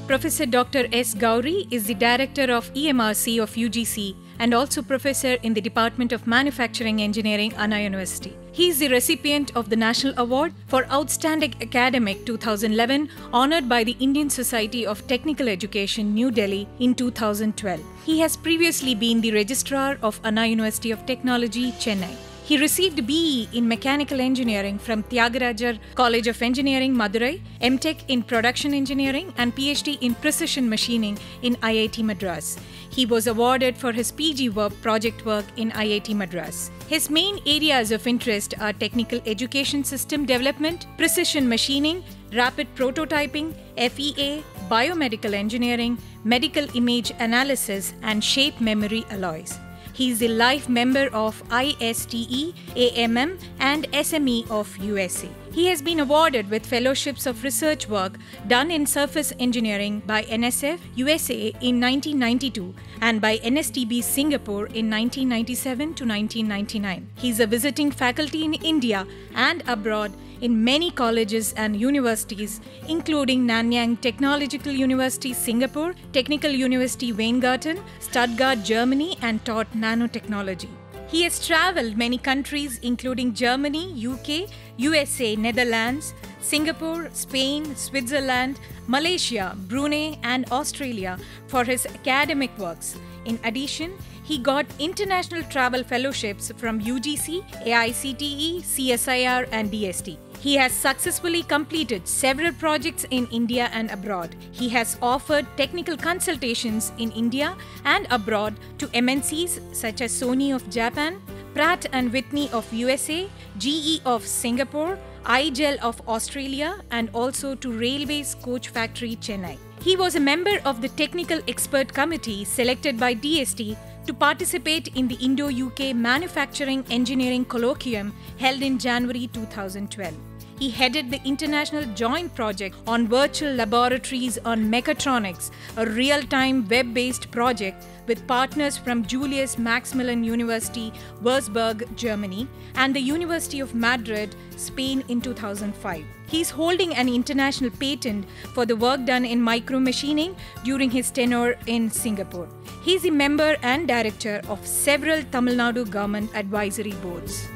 Professor Dr. S. Gauri is the Director of EMRC of UGC and also Professor in the Department of Manufacturing Engineering, Anna University. He is the recipient of the National Award for Outstanding Academic 2011, honored by the Indian Society of Technical Education, New Delhi in 2012. He has previously been the Registrar of Anna University of Technology, Chennai. He received BE in Mechanical Engineering from Tyagarajar College of Engineering, Madurai, MTech in Production Engineering and PhD in Precision Machining in IIT Madras. He was awarded for his PG project work in IIT Madras. His main areas of interest are technical education system development, precision machining, rapid prototyping, FEA, biomedical engineering, medical image analysis, and shape memory alloys. He is a life member of ISTE, AMM, and SME of USA. He has been awarded with fellowships of research work done in surface engineering by NSF USA in 1992 and by NSTB Singapore in 1997 to 1999. He is a visiting faculty in India and abroad in many colleges and universities, including Nanyang Technological University, Singapore, Technical University, Weingarten, Stuttgart, Germany, and taught nanotechnology. He has traveled many countries, including Germany, UK, USA, Netherlands, Singapore, Spain, Switzerland, Malaysia, Brunei, and Australia for his academic works. In addition, he got international travel fellowships from UGC, AICTE, CSIR, and DST. He has successfully completed several projects in India and abroad. He has offered technical consultations in India and abroad to MNCs such as Sony of Japan, Pratt & Whitney of USA, GE of Singapore, iGel of Australia, and also to Railways Coach Factory, Chennai. He was a member of the Technical Expert Committee selected by DST to participate in the Indo-UK Manufacturing Engineering Colloquium held in January 2012. He headed the International Joint Project on Virtual Laboratories on Mechatronics, a real-time web-based project with partners from Julius Maximilian University, Würzburg, Germany, and the University of Madrid, Spain in 2005. He is holding an international patent for the work done in micromachining during his tenure in Singapore. He is a member and director of several Tamil Nadu government advisory boards.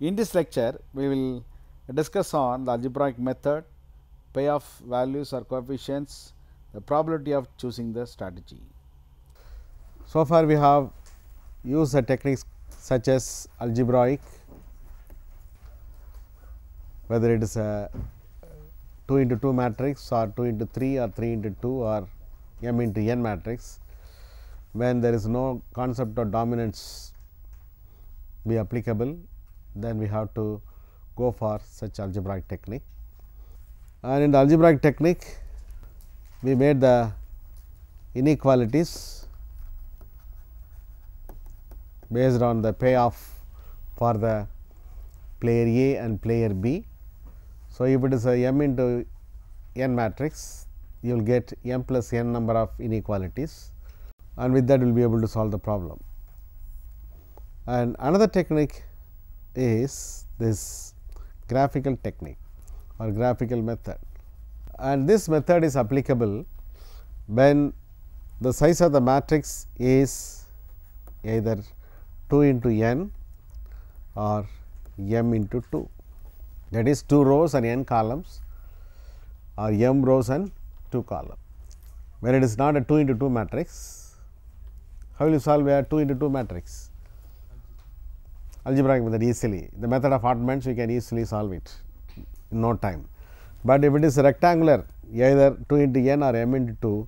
In this lecture, we will discuss on the algebraic method, payoff values or coefficients, the probability of choosing the strategy. So far, we have used the techniques such as algebraic, whether it is a 2 into 2 matrix or 2 into 3 or 3 into 2 or m into n matrix, when there is no concept of dominance be applicable, then we have to go for such algebraic technique. And in the algebraic technique, we made the inequalities based on the payoff for the player A and player B. So, if it is a m into n matrix, you will get m plus n number of inequalities, and with that we will be able to solve the problem. And another technique is this graphical technique or graphical method, and this method is applicable when the size of the matrix is either 2 into n or m into 2, that is 2 rows and n columns, or m rows and 2 columns. When it is not a 2 into 2 matrix, how will you solve a 2 into 2 matrix? Algebraic method easily. The method of Hartmann's, you can easily solve it in no time. But if it is rectangular, either 2 into n or m into 2,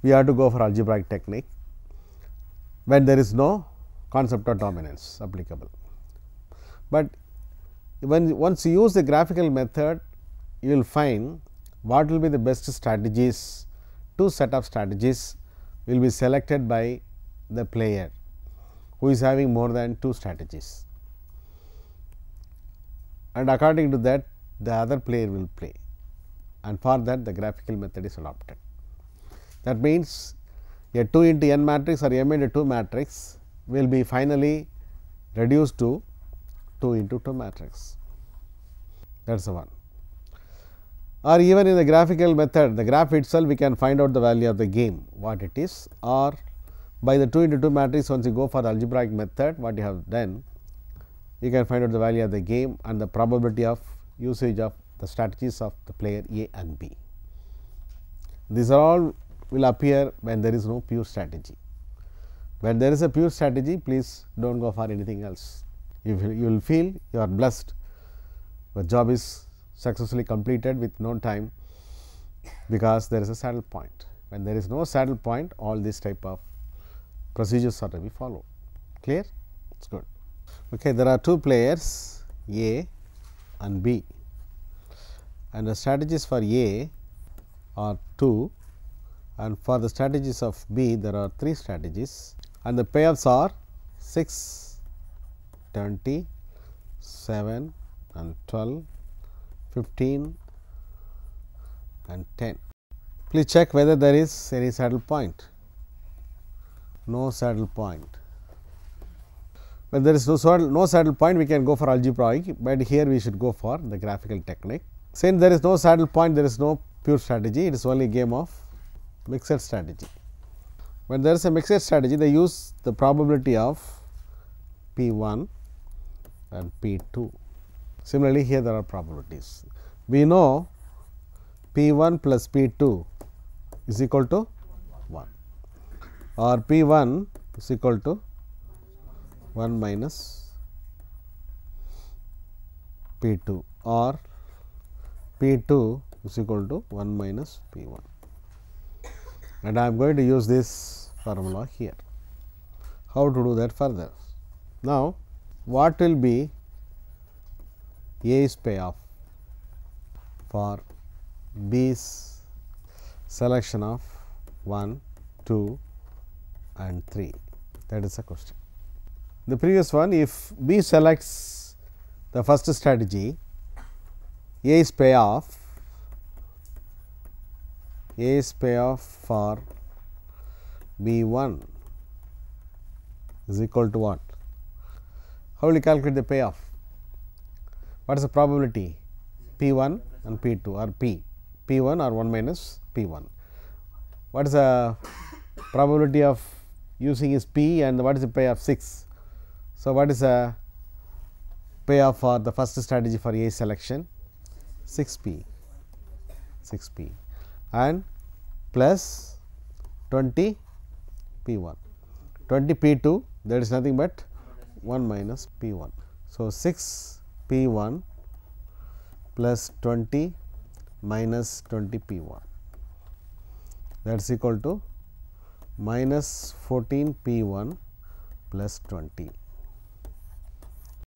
we have to go for algebraic technique when there is no concept of dominance applicable. But once you use the graphical method, you will find what will be the best strategies. Two set of strategies will be selected by the player who is having more than 2 strategies, and according to that the other player will play, and for that the graphical method is adopted. That means, a 2 into n matrix or m into 2 matrix will be finally reduced to 2 into 2 matrix. That is the one. Or even in the graphical method, the graph itself we can find out the value of the game, what it is, or by the 2 into 2 matrix, once you go for the algebraic method, what you have done, you can find out the value of the game and the probability of usage of the strategies of the player A and B. These are all will appear when there is no pure strategy. When there is a pure strategy, please do not go for anything else. You will feel you are blessed, the job is successfully completed with no time, because there is a saddle point. When there is no saddle point, all these type of procedures are to be followed. Clear? It is good. Okay, there are two players A and B, and the strategies for A are 2, and for the strategies of B there are 3 strategies, and the payoffs are 6, 20, 7 and 12, 15 and 10. Please check whether there is any saddle point. No saddle point. When there is no saddle point, we can go for algebraic, but here we should go for the graphical technique. Since there is no saddle point, there is no pure strategy, it is only a game of mixed strategy. When there is a mixed strategy, they use the probability of P1 and P2. Similarly, here there are probabilities. We know P1 plus P2 is equal to 1, or P1 is equal to 1 minus P2, or P2 is equal to 1 minus P1, and I am going to use this formula here. How to do that further? Now, what will be A's payoff for B's selection of 1, 2 and 3? That is the question. The previous one, if B selects the first strategy, A's payoff for B1 is equal to what? How will you calculate the payoff? What is the probability? P1 and P2, or P1 or 1 minus P1. What is the probability of using is P, and what is the payoff? 6. So, what is the payoff for the first strategy for A selection? 6P, and plus 20 P1, 20 P2, that is nothing but 1 minus P1. So, 6 P1 plus 20 minus 20 P1, that is equal to minus 14 P1 plus 20.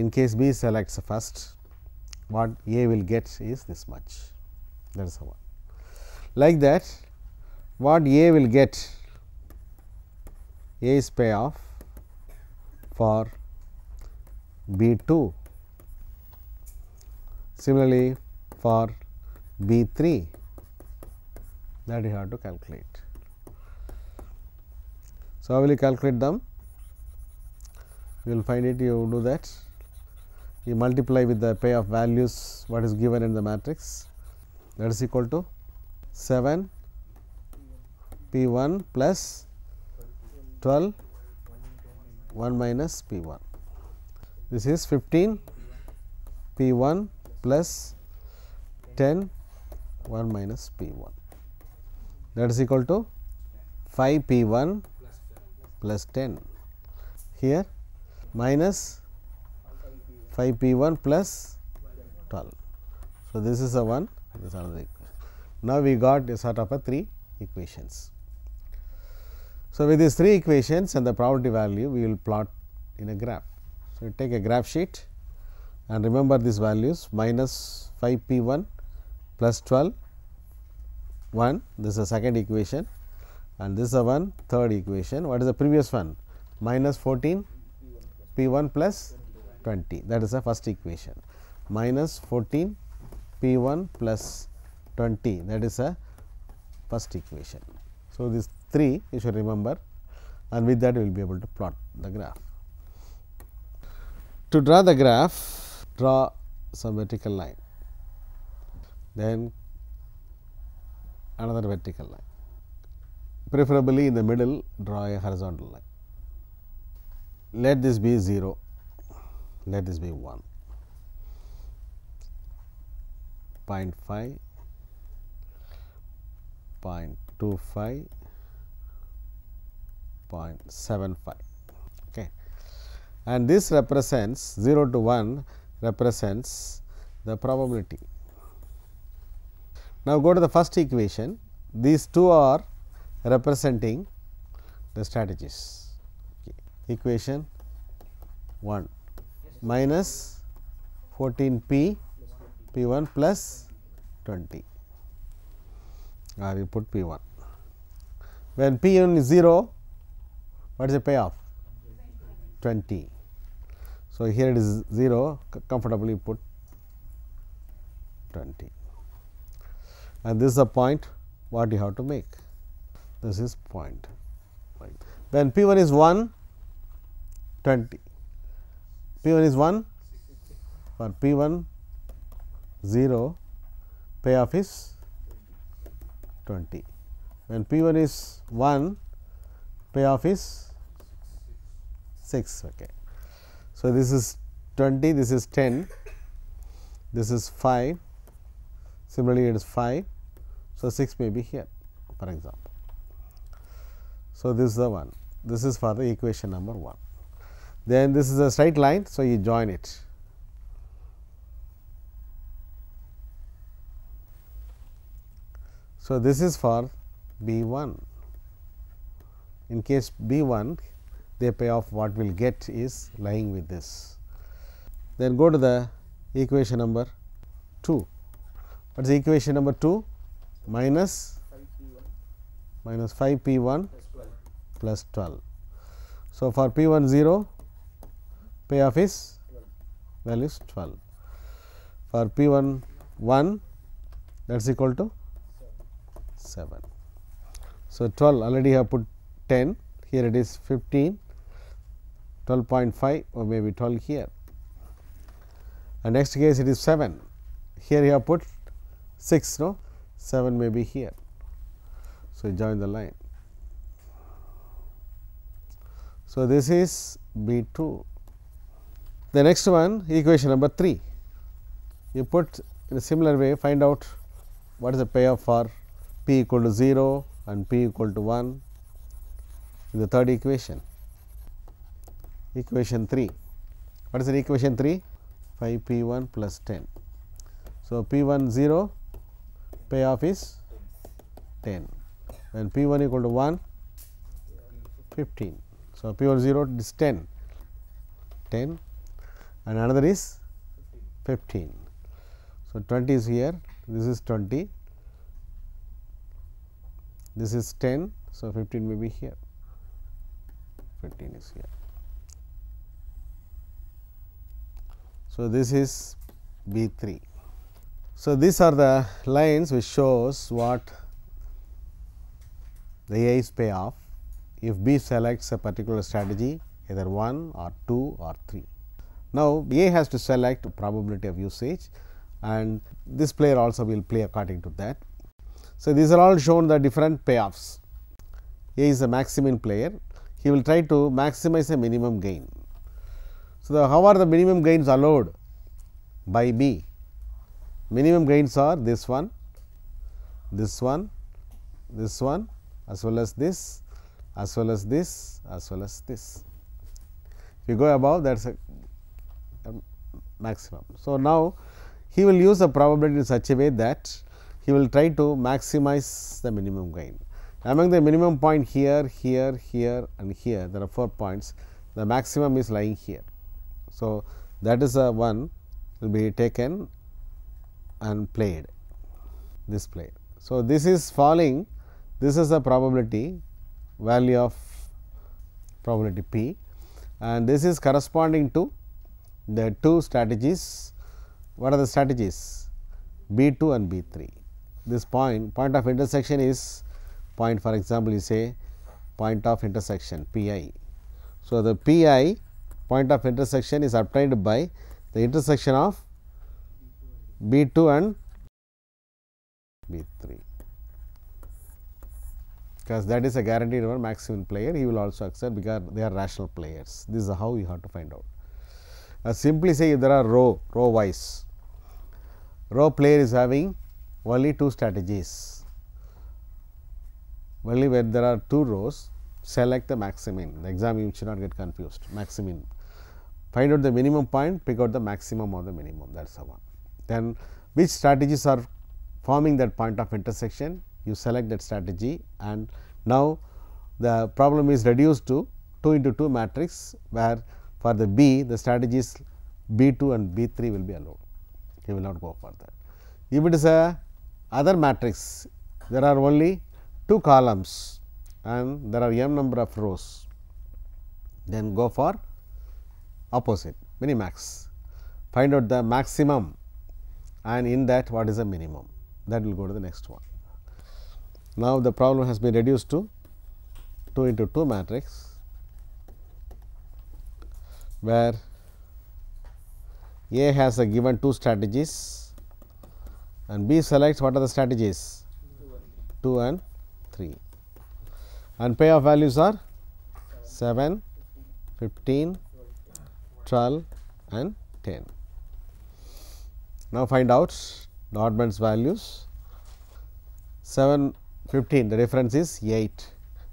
In case B selects first, what A will get is this much, that is the one. Like that, what A will get, A's payoff for B2, similarly for B3, that you have to calculate. So, how will you calculate them? You will find it, you do that, you multiply with the payoff values what is given in the matrix, that is equal to 7 P1 plus 12 1 minus P1. This is 15 P1 plus 10 1 minus P1, that is equal to 5 P1 plus 10, here minus 5 P1 plus 12. So, this is a 1, this is another equation. Now, we got a sort of a 3 equations. So, with these 3 equations and the probability value, we will plot in a graph. So, we take a graph sheet and remember these values: minus 5 P1 plus 12 1, this is the second equation, and this is the third equation. What is the previous one? Minus 14 P1 plus 20, that is the first equation. Minus 14 P1 plus 20, that is a first equation. So, these 3 you should remember, and with that you will be able to plot the graph. To draw the graph, draw some vertical line, then another vertical line, preferably in the middle draw a horizontal line. Let this be 0, let this be 1, 0.5, 0.25, 0.75. Okay. And this represents 0 to 1 represents the probability. Now, go to the first equation. These two are representing the strategies. Okay. Equation 1 minus 14 p p 1 plus 20, or you put p 1. When p 1 is 0, what is the payoff? 20. So, here it is 0, comfortably put 20, and this is the point what you have to make. This is point. When p 1 is 1, 20, p 1 is 1, for p 1 0, payoff is 20. When p 1 is 1, payoff is 6. Okay. So, this is 20, this is 10, this is 5, similarly it is 5. So, 6 may be here, for example. So, this is the one, this is for the equation number 1. Then this is a straight line, so you join it. So, this is for B 1. In case B 1, the payoff what we will get is lying with this. Then go to the equation number 2. What is the equation number 2? Minus 5 p 1 plus 12. So, for p 1 0, payoff is value is 12. For p 1 1, that is equal to 7. So, 12 already have put 10, here it is 15, 12.5 or maybe 12 here, and next case it is 7, here you have put 6, no, 7 may be here. So, join the line. So, this is B 2. The next one, equation number 3, you put in a similar way, find out what is the payoff for p equal to 0 and p equal to 1 in the third equation. Equation 3, what is the equation 3? 5 p 1 plus 10. So, p 1 0, payoff is 10, when p 1 equal to 1, 15. So, p 1 0 is 10, and another is 15. So, 20 is here, this is 20, this is 10. So, 15 may be here, 15 is here. So, this is B 3. So, these are the lines which shows what the A's payoff if B selects a particular strategy, either 1 or 2 or 3. Now, A has to select probability of usage, and this player also will play according to that. So, these are all shown the different payoffs. A is a maximum player, he will try to maximize a minimum gain. So, how are the minimum gains allowed by B? Minimum gains are this one, this one, this one, as well as this, as well as this, as well as this. If you go above, that is a maximum. So, now he will use the probability in such a way that he will try to maximize the minimum gain. Among the minimum point here, here, here and here, there are 4 points, the maximum is lying here. So, that is a one will be taken and played, this played. So, this is falling, this is the probability value of probability p, and this is corresponding to the two strategies. What are the strategies? B 2 and B 3. This point of intersection is point, for example, you say point of intersection P I. So, the P I point of intersection is obtained by the intersection of B2 and B3, because that is a guaranteed one maximum player, he will also accept because they are rational players. This is how you have to find out. Simply say if there are row wise, row player is having only two strategies, only when there are two rows, select the maximum. The exam you should not get confused. Maximum, find out the minimum point, pick out the maximum or the minimum, that is the one. Then which strategies are forming that point of intersection, you select that strategy, and now the problem is reduced to 2 into 2 matrix, where for the B the strategies B2 and B3 will be allowed, he will not go for that. If it is a other matrix, there are only 2 columns and there are m number of rows, then go for opposite minimax, find out the maximum and in that what is the minimum, that will go to the next one. Now, the problem has been reduced to 2 into 2 matrix, where A has a given 2 strategies and B selects what are the strategies 2 and 3, and payoff values are 7, 15, 12 and 10. Now, find out the oddments values. 7, 15, the difference is 8,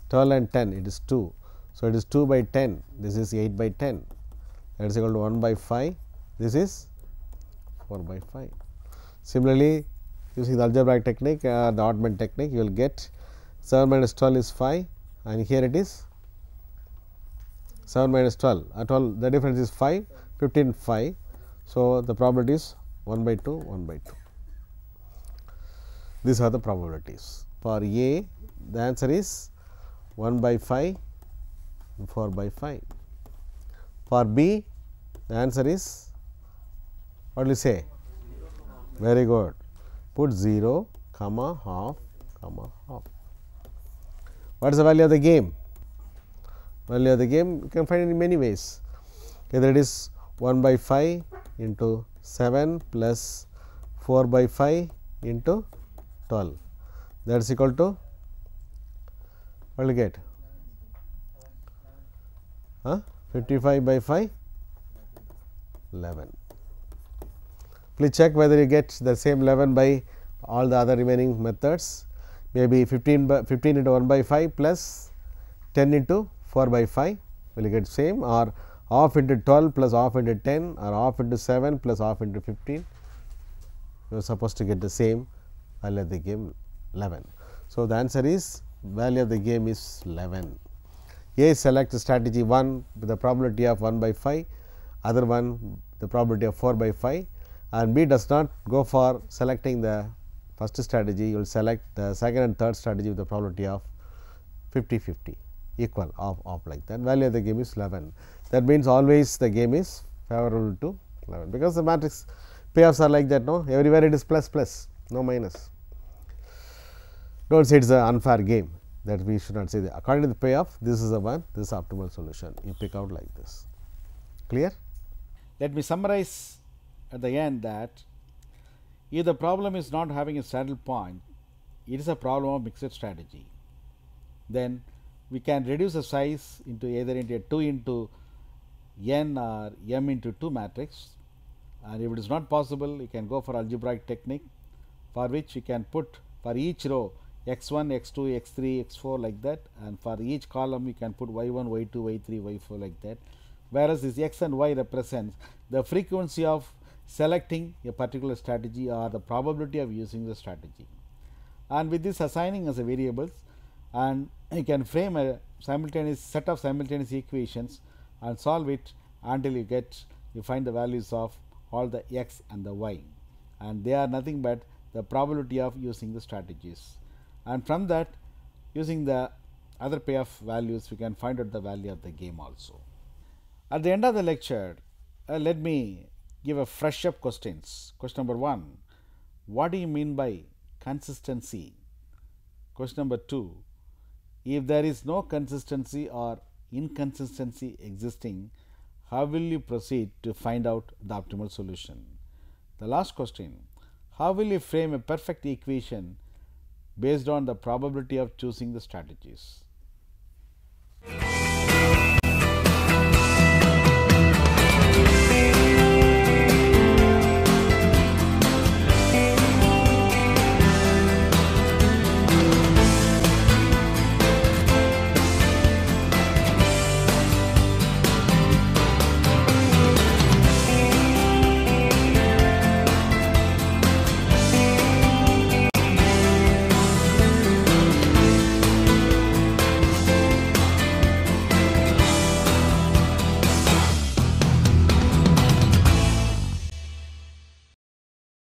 12 and 10 it is 2. So, it is 2 by 10, this is 8 by 10, that is equal to 1 by 5, this is 4 by 5. Similarly, using the algebraic technique, the oddment technique, you will get 7 minus 12 is 5 and here it is 7 minus 12, 12 the difference is 5, 15 5. So, the probability is 1 by 2, 1 by 2. These are the probabilities. For A, the answer is 1 by 5, 4 by 5. For B, the answer is, what will you say? Very good. Put 0, comma, half, comma, half. What is the value of the game? Value of the game you can find it in many ways. Either it is 1 by 5 into 7 plus 4 by 5 into 12, that is equal to, what will you get? 55 by 5, 11. Please check whether you get the same 11 by all the other remaining methods. Maybe 15 into 1 by 5 plus 10 into 4 by 5 will you get same, or half into 12 plus half into 10, or half into 7 plus half into 15. You are supposed to get the same value of the game 11. So, the answer is value of the game is 11. A selects strategy 1 with the probability of 1 by 5, other one the probability of 4 by 5, and B does not go for selecting the first strategy, you will select the second and third strategy with the probability of 50-50 equal of like that. Value of the game is 11. That means always the game is favorable to 11, because the matrix payoffs are like that, no, everywhere it is plus plus, no minus. Do not say it is an unfair game, that we should not say that. According to the payoff, this is the one, this is the optimal solution, you pick out like this. Clear? Let me summarize at the end that if the problem is not having a saddle point, it is a problem of mixed strategy. Then we can reduce the size into either into a 2 into n or m into 2 matrix, and if it is not possible, you can go for algebraic technique, for which you can put for each row x1, x2, x3, x4 like that, and for each column you can put y1, y2, y3, y4 like that, whereas this x and y represents the frequency of selecting a particular strategy or the probability of using the strategy. And with this assigning as a variables, and you can frame a simultaneous set of simultaneous equations and solve it until you find the values of all the x and the y, and they are nothing but the probability of using the strategies, and from that, using the other payoff values, we can find out the value of the game also. At the end of the lecture, let me give a fresh up questions. Question number 1, what do you mean by consistency? Question number 2, if there is no consistency or inconsistency existing, how will you proceed to find out the optimal solution? The last question, how will you frame a perfect equation based on the probability of choosing the strategies?